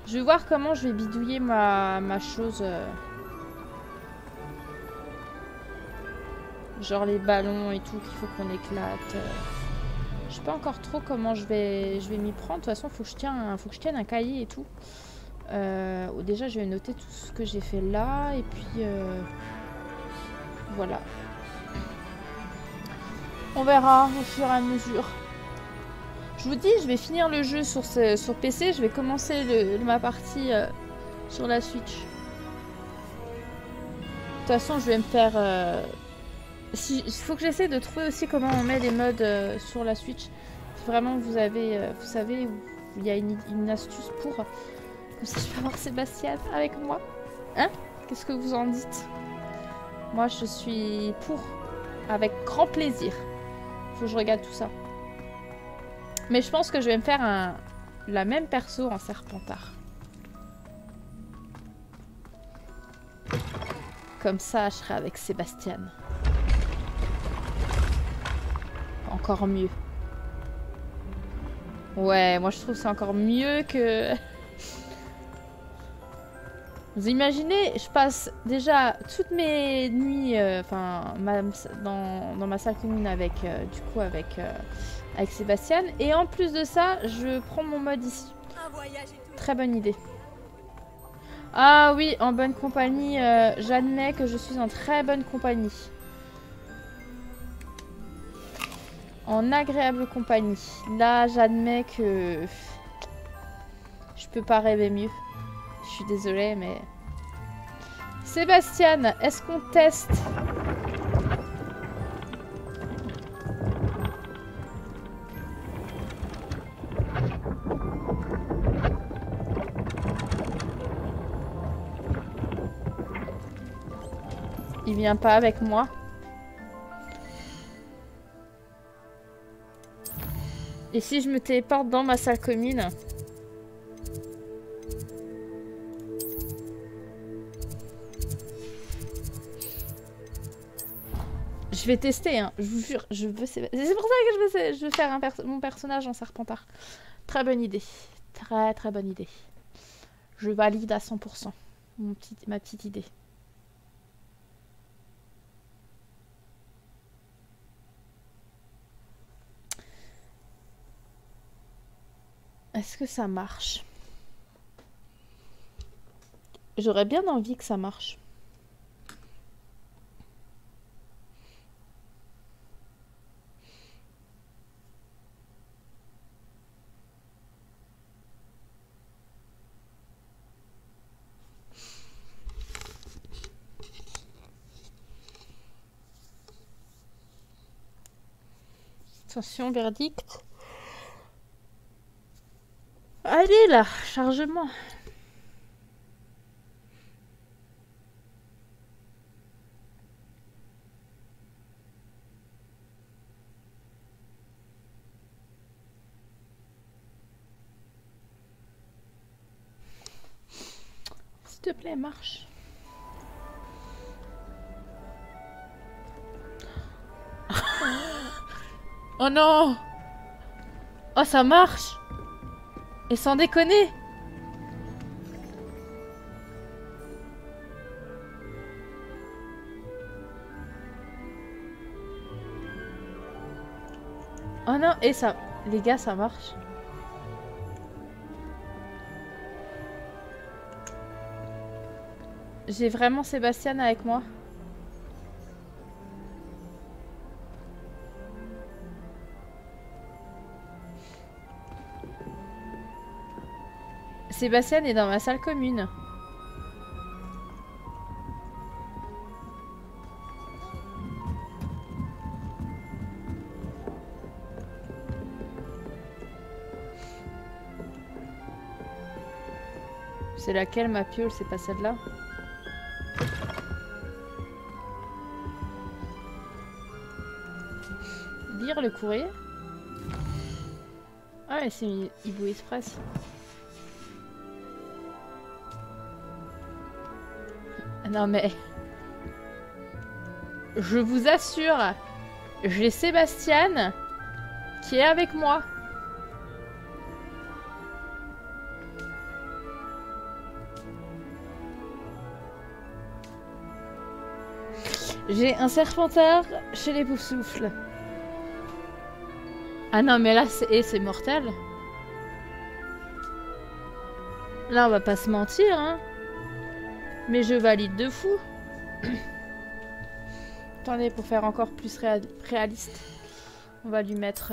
je vais voir comment je vais bidouiller ma chose genre les ballons et tout qu'il faut qu'on éclate. Je sais pas encore trop comment je vais m'y prendre. De toute façon faut que je tienne un cahier et tout. Déjà je vais noter tout ce que j'ai fait là et puis voilà. On verra au fur et à mesure. Je vous dis, je vais finir le jeu sur PC. Je vais commencer ma partie sur la Switch. De toute façon, je vais me faire... il faut que j'essaie de trouver aussi comment on met les modes sur la Switch. Si vraiment vous savez où il y a une astuce pour... Comme ça, je peux avoir Sébastien avec moi. Hein? Qu'est-ce que vous en dites? Moi, je suis pour. Avec grand plaisir. Faut que je regarde tout ça. Mais je pense que je vais me faire la même perso en Serpentard. Comme ça, je serai avec Sébastien. Encore mieux. Ouais, moi je trouve que c'est encore mieux que... Vous imaginez, je passe déjà toutes mes nuits dans ma salle commune avec, avec Sébastien. Et en plus de ça, je prends mon mode ici. Très bonne idée. Ah oui, en bonne compagnie, j'admets que je suis en très bonne compagnie. En agréable compagnie. Là, j'admets que je peux pas rêver mieux. Je suis désolée, mais... Sébastien, est-ce qu'on teste? Il vient pas avec moi. Et si je me téléporte dans ma salle commune? Je vais tester, hein. Je vous jure, je veux... C'est pour ça que je veux faire mon personnage en Serpentard. Très bonne idée. Très très bonne idée. Je valide à 100% ma petite idée. Est-ce que ça marche? J'aurais bien envie que ça marche. Attention, verdict. Allez là, chargement. S'il te plaît, marche. Oh non! Oh, ça marche! Et sans déconner! Oh non, et ça... Les gars, ça marche. J'ai vraiment Sébastien avec moi. Sébastien est dans ma salle commune. C'est laquelle ma piole? C'est pas celle-là? Lire le courrier? Ah ouais, c'est Hibou Express. Non mais... Je vous assure, j'ai Sébastien qui est avec moi. J'ai un Serpentard chez les Poufsouffles. Ah non mais là c'est mortel. Là on va pas se mentir hein. Mais je valide de fou. Attendez, pour faire encore plus réaliste, on va lui mettre...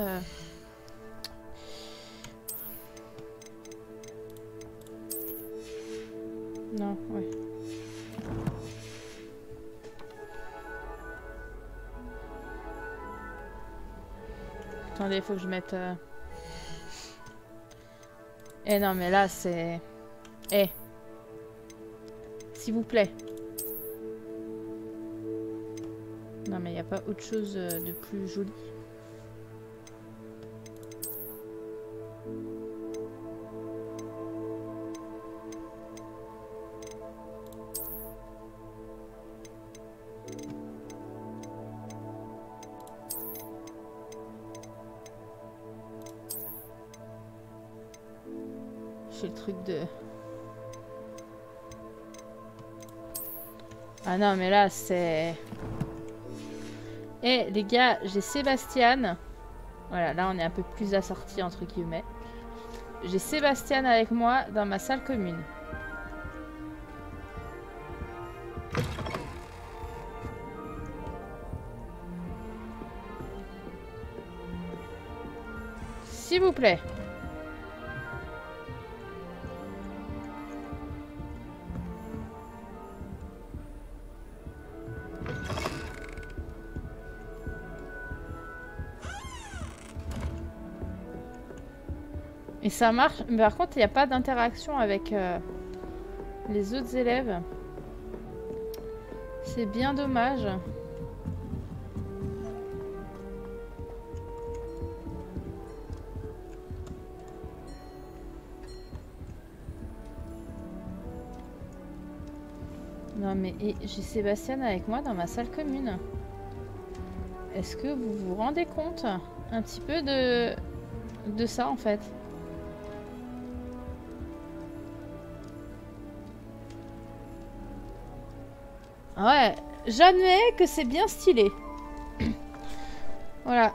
Non, ouais. Attendez, il faut que je mette... Eh non, mais là, c'est... Eh. S'il vous plaît. Non, mais il n'y a pas autre chose de plus joli. J'ai le truc de... Ah non, mais là, c'est... Eh, les gars, j'ai Sébastien. Voilà, là, on est un peu plus assorti, entre guillemets. J'ai Sébastien avec moi dans ma salle commune. S'il vous plaît. Et ça marche, mais par contre, il n'y a pas d'interaction avec les autres élèves. C'est bien dommage. Non mais j'ai Sébastien avec moi dans ma salle commune. Est-ce que vous vous rendez compte un petit peu de ça en fait? Ouais, j'admets que c'est bien stylé. Voilà.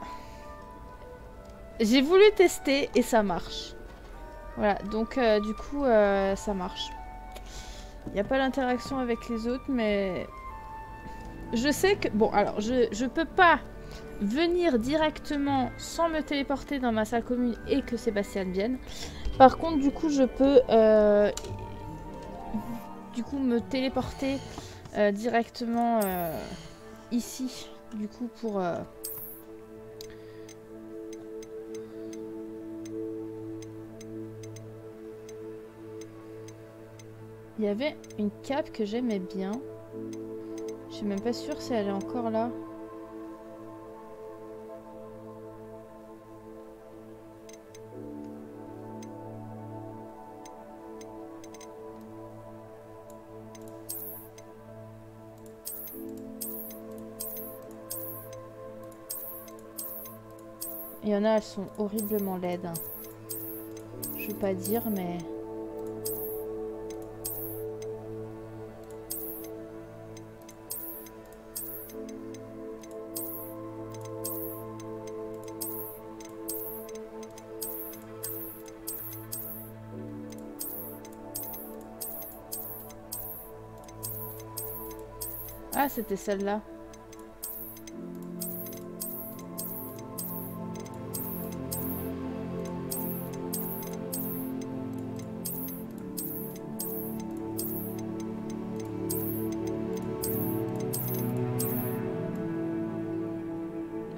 J'ai voulu tester et ça marche. Voilà, donc du coup, ça marche. Il n'y a pas d'interaction avec les autres, mais... Je sais que... Bon, alors, je peux pas venir directement sans me téléporter dans ma salle commune et que Sébastien vienne. Par contre, du coup, je peux... du coup, me téléporter... directement ici, du coup, pour... Il y avait une cape que j'aimais bien. Je suis même pas sûre si elle est encore là. Il y en a, elles sont horriblement laides. Je vais pas dire, mais... Ah, c'était celle-là.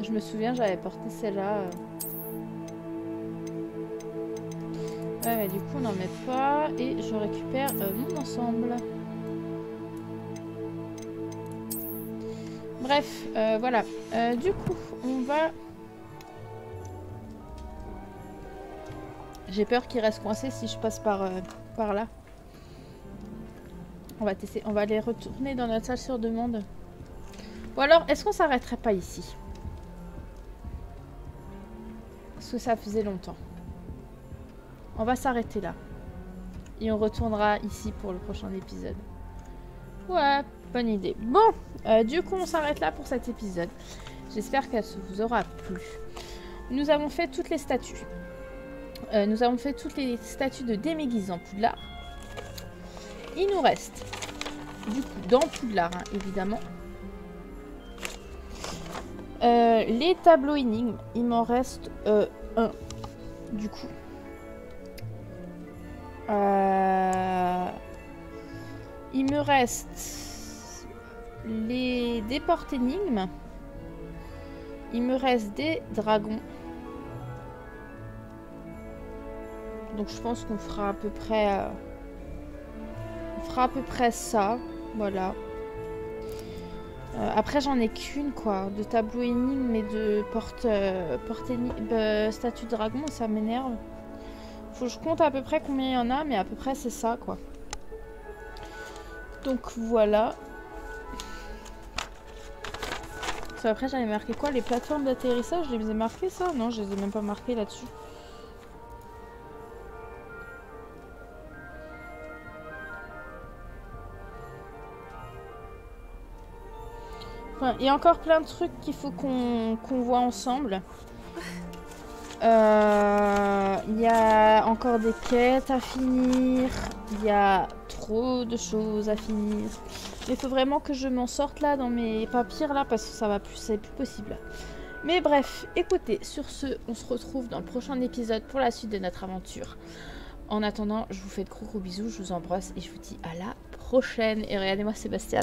Je me souviens, j'avais porté celle-là. Ouais, mais du coup, on n'en met pas. Et je récupère mon ensemble. Bref, voilà. Du coup, on va... J'ai peur qu'il reste coincé si je passe par là. On va tester. On va aller retourner dans notre salle sur demande. Ou alors, est-ce qu'on s'arrêterait pas ici? Parce que ça faisait longtemps. On va s'arrêter là. Et on retournera ici pour le prochain épisode. Ouais, bonne idée. Bon, du coup, on s'arrête là pour cet épisode. J'espère que ça vous aura plu. Nous avons fait toutes les statues. Nous avons fait toutes les statues de déméguisant Poudlard. Il nous reste, du coup, dans Poudlard, hein, évidemment, les tableaux énigmes. Il m'en reste un, du coup. Il me reste des portes énigmes. Il me reste des dragons. Donc je pense qu'on fera à peu près... ça. Voilà. Après j'en ai qu'une quoi. De tableau énigme et de statue de dragon. Ça m'énerve. Faut que je compte à peu près combien il y en a. Mais à peu près c'est ça quoi. Donc voilà. Après j'avais marqué quoi? Les plateformes d'atterrissage, je les ai marquées ça? Non, je les ai même pas marquées là-dessus. Enfin, il y a encore plein de trucs qu'il faut qu'on voit ensemble. Il y a encore des quêtes à finir. Il y a trop de choses à finir. Mais il faut vraiment que je m'en sorte là dans mes papiers là parce que ça va plus, c'est plus possible. Mais bref, écoutez, sur ce, on se retrouve dans le prochain épisode pour la suite de notre aventure. En attendant, je vous fais de gros bisous, je vous embrasse et je vous dis à la prochaine. Et regardez-moi Sébastien.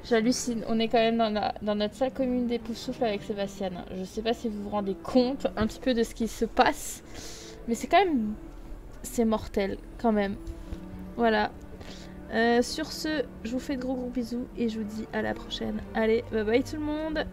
J'hallucine, on est quand même dans notre salle commune des Poufsouffles avec Sébastien. Je sais pas si vous vous rendez compte un petit peu de ce qui se passe, mais c'est quand même... c'est mortel quand même. Voilà. Sur ce, je vous fais de gros bisous et je vous dis à la prochaine. Allez, bye bye tout le monde.